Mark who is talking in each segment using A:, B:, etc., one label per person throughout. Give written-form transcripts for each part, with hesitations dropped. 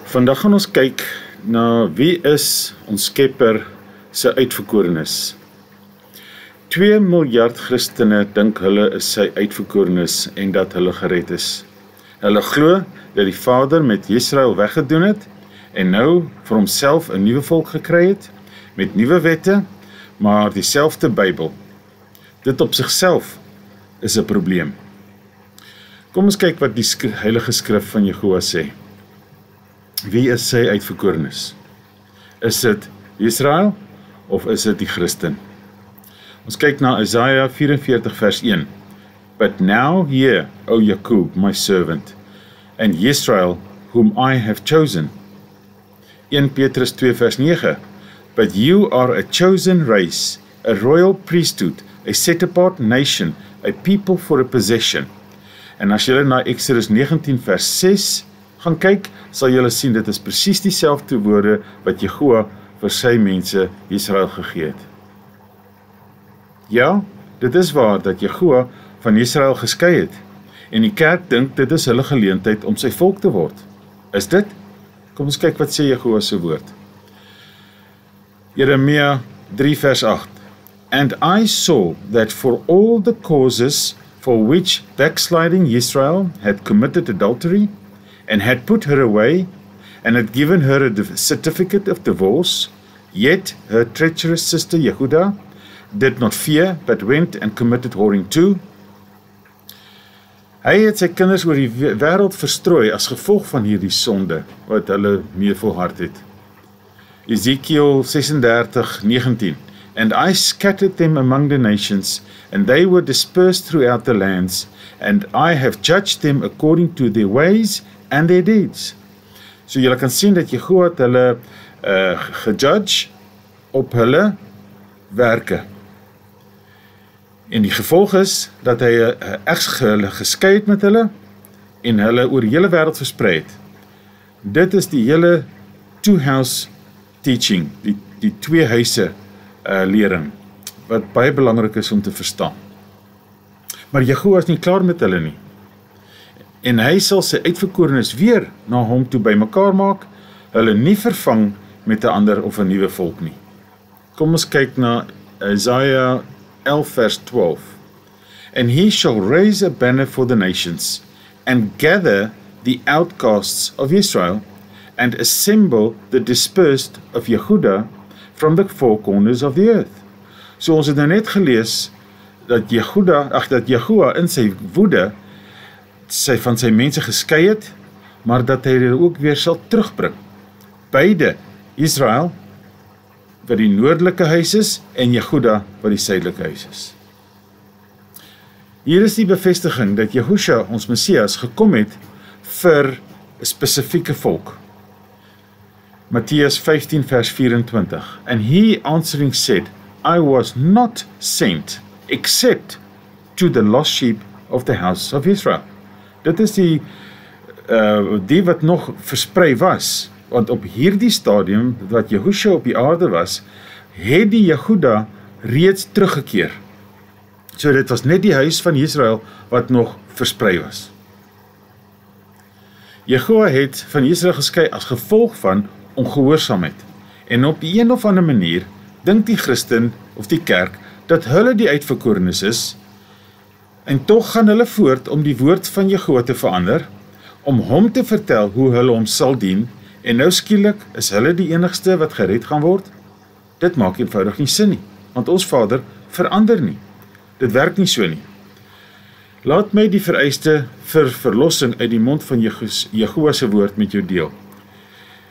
A: Vandag gaan ons kyk na wie is ons Skepper se uitverkorenes. 2 miljard Christene dink hulle is sy uitverkorenes en dat hulle gered is. Hulle glo dat die Vader met Israel weggedoen het en nou vir homself 'n nuwe volk gekry het met nuwe wette, maar dieselfde Bybel. Dit op sigself is 'n probleem. Kom ons kyk wat die Heilige Skrif van Jehovah sê. Wie is sy uitverkorenes? Is dit Israel of is dit die Christen? Ons kyk na Isaiah 44 vers 1. But now hear, O Jacob, my servant, and Israel, whom I have chosen. 1 Petrus 2 vers 9. But you are a chosen race, a royal priesthood, a set-apart nation, a people for a possession. En as julle na Exodus 19 vers 6 gaan kyk, sal julle sien dit is presies dieselfde woorde wat Jehovah vir sy mense Israel gegee het. Ja, dit is waar dat Jehovah van Israel geskei het, en die kerk dink dit is hulle geleentheid om sy volk te word. Is dit? Kom ons kyk wat sê Jehovah se woord. Jeremia 3 vers 8. And I saw that for all the causes for which backsliding Israel had committed adultery, and had put her away, and had given her a certificate of divorce, yet her treacherous sister Yehuda did not fear, but went and committed whoring too. Hy het sy kinders oor die wêreld verstrooi as gevolg van hierdie sonde, wat hulle mee volhard het. Ezekiel 36:19. And I scattered them among the nations, and they were dispersed throughout the lands, and I have judged them according to their ways and their deeds. So julle kan sien dat Jehovah het hulle gejudge op hulle werke. En die gevolg is dat hy hulle geskei het met hulle en hulle oor die hele wêreld versprei het. Dit is die hele two-house teaching, die twee huise lering, wat baie belangrik is om te verstaan. Maar Jehovah is nie klaar met hulle nie. En hy sal sy uitverkorenes weer na hom toe bymekaar maak, hulle nie vervang met 'n ander of 'n nuwe volk nie. Kom ons kyk na Isaiah 11 vers 12. And he shall raise a banner for the nations, and gather the outcasts of Israel, and assemble the dispersed of Yehuda from the four corners of the earth. So ons het nou net gelees dat Jehovah in sy woede van sy mense geskei het, maar dat hy hulle ook weer sal terugbring. Beide, Israel, wat die noordelike huis is, en Jehuda, wat die suidelike huis is. Hier is die bevestiging dat Yahusha, ons Messias, gekom het vir 'n spesifieke volk. Matteus 15 vers 24. And he answering said, I was not sent except to the lost sheep of the house of Israel. Dit is die wat nog versprei was, want op hierdie stadium wat Yahusha op die aarde was, het die Jehuda reeds teruggekeer. So dit was net die huis van Israel wat nog versprei was. Jehovah het van Israel geskei as gevolg van ongehoorsaamheid. En op die een of ander manier dink die Christen of die kerk dat hulle die uitverkorenes is, en tog gaan hulle voort om die woord van Jehovah te verander, om hom te vertel hoe hulle hom sal dien, en nou skielik is hulle die enigste wat gered gaan word. Dit maak eenvoudig nie sin nie, want ons Vader verander nie. Dit werk nie so nie. Laat my die vereiste vir verlossing uit die mond van Jehovah se woord met jou deel.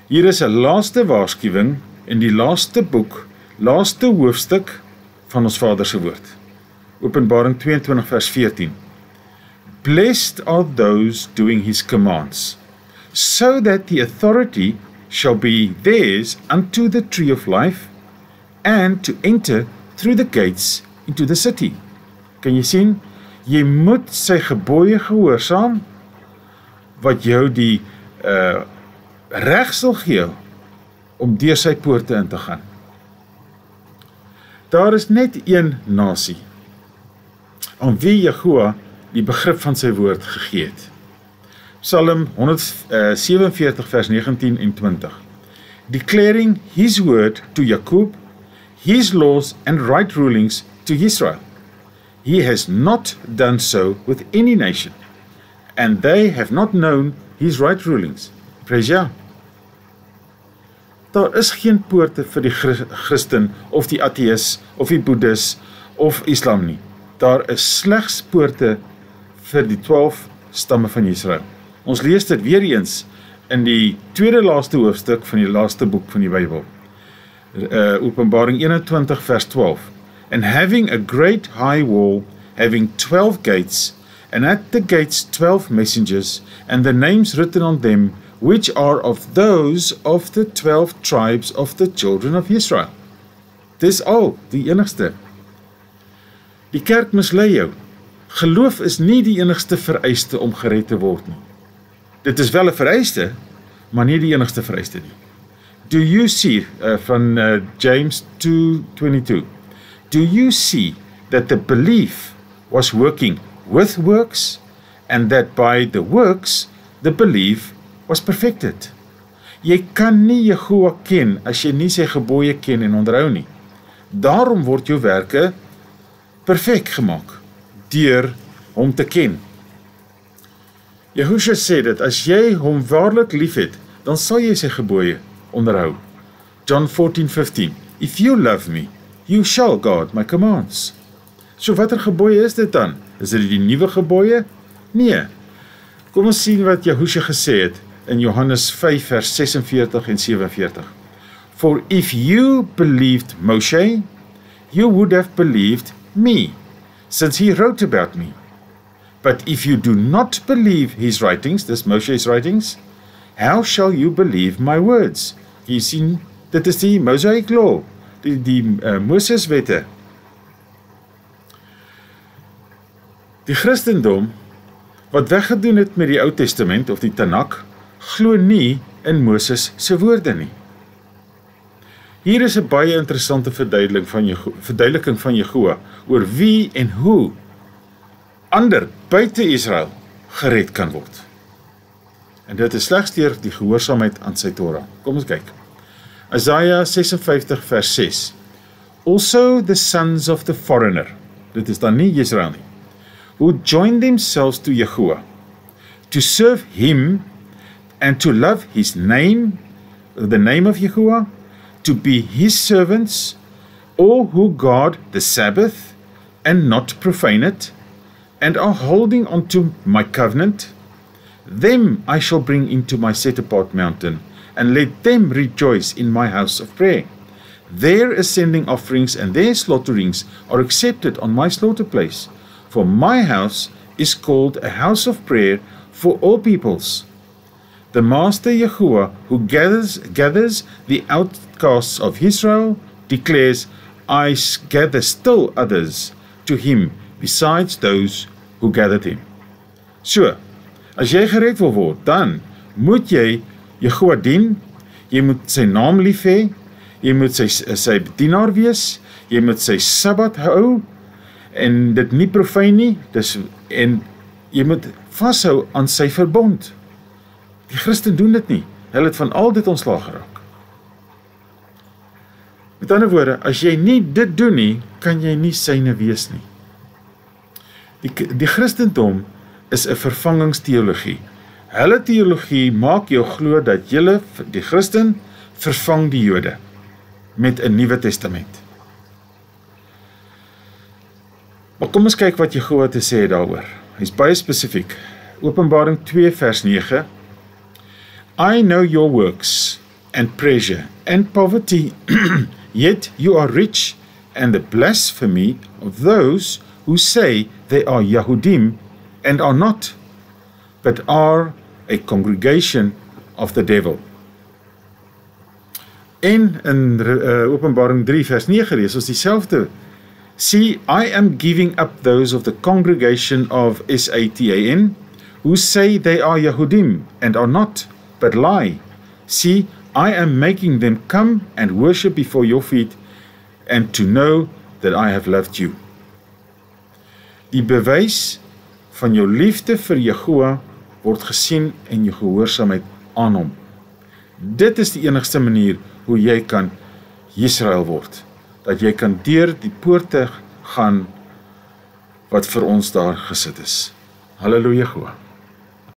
A: Hier is 'n laaste waarskuwing in die laaste boek, laaste hoofstuk van ons Vader se woord. Openbaring 22 vers 14. Blessed are those doing his commands, so that the authority shall be theirs unto the tree of life, and to enter through the gates into the city. Kan jy sien? Jy moet sy gebooie gehoorsaam, wat jou die reg sal gee om deur sy poorte in te gaan. Daar is net een nasie aan wie Jehovah die begrip van sy woord gegee het. Psalm 147 vers 19 en 20. Declaring his word to Jacob, his laws and right rulings to Israel. He has not done so with any nation, and they have not known his right rulings. Praise Jah. Daar is geen poorte vir die Christen, of die ateïs, of die Boeddhis, of Islam nie. Daar is slegs poorte vir die 12 stamme van Israel. Ons lees dit weer eens in die tweede laaste hoofstuk van die laaste boek van die Bybel. Openbaring 21 vers 12. And having a great high wall, having 12 gates, and at the gates 12 messengers, and the names written on them, which are of those of the 12 tribes of the children of Israel. Dis al, die enigste. Die kerk mislei jou. Geloof is nie die enigste vereiste om gered te word nie. Dit is wel 'n vereiste, maar nie die enigste vereiste nie. Do you see, van James 2:22, do you see that the belief was working with works, and that by the works, the belief was perfected? Jy kan nie Jehovah ken as jy nie sy gebooie ken en onderhou nie. Daarom word jou werke perfek gemaak, deur hom te ken. Yahusha sê dat as jy hom waarlik liefhet, dan sal jy sy gebooie onderhou. John 14:15. If you love me, you shall guard my commands. So watter gebooie is dit dan? Is dit die nuwe gebooie? Nee. Kom ons sien wat Yahusha gesê het in Johannes 5 vers 46 en 47. For if you believed Moshe, you would have believed me, since he wrote about me. But if you do not believe his writings, this Moshe's writings, how shall you believe my words? Jy sien, dit is die Mosaic Law, die Moseswette. Die Christendom, wat weggedoen het met die Ou Testament of die Tanakh, glo nie in Moses se woorde nie. Hier is 'n baie interessante verduideliking van Jehovah oor wie en hoe ander buite Israel gered kan word. En dit is slegs deur die gehoorsaamheid aan sy Torah. Kom ons kyk. Isaiah 56 vers 6. Also the sons of the foreigner, dit is dan nie Israel nie, who join themselves to Jehovah, to serve him and to love his name, the name of Jehovah, to be his servants, all who guard the Sabbath and not profane it, and are holding on to my covenant, them I shall bring into my set-apart mountain, and let them rejoice in my house of prayer. Their ascending offerings and their slaughterings are accepted on my slaughter place, for my house is called a house of prayer for all peoples. The Master Yahuwah, who gathers the outcasts of Israel, declares, I gather still others to him besides those who gathered him. So, as jy gered wil word, dan moet jy Jehovah dien, jy moet sy naam lief hê, jy moet sy bedienaar wees, jy moet sy Sabbat hou, en dit nie profane nie, en jy moet vashou aan sy verbond. Die Christen doen dit nie, hulle het van al dit ontslaag geraak. Met ander woorde, as jy nie dit doen nie, kan jy nie syne wees nie. Die Christendom is 'n vervangingsteologie. Hulle teologie maak jou glo dat julle, die Christen, vervang die Jode met 'n Nuwe Testament. Maar kom ons kyk wat Jehovah te sê daaroor. Hy's baie spesifiek. Openbaring 2 vers 9. I know your works and pressure and poverty, yet you are rich, and the blasphemy of those who say they are Yahudim and are not, but are a congregation of the devil. En in Openbaring 3 vers 9 lees ons dieselfde. See, I am giving up those of the congregation of Satan, who say they are Yahudim and are not, but lie. See, I am making them come and worship before your feet, and to know that I have loved you. Die bewys van jou liefde vir Jehovah word gesien en jou gehoorsaamheid aan hom. Dit is die enigste manier hoe jy kan Israel word. Dat jy kan deur die poorte gaan wat vir ons daar gesit is. Halleluja.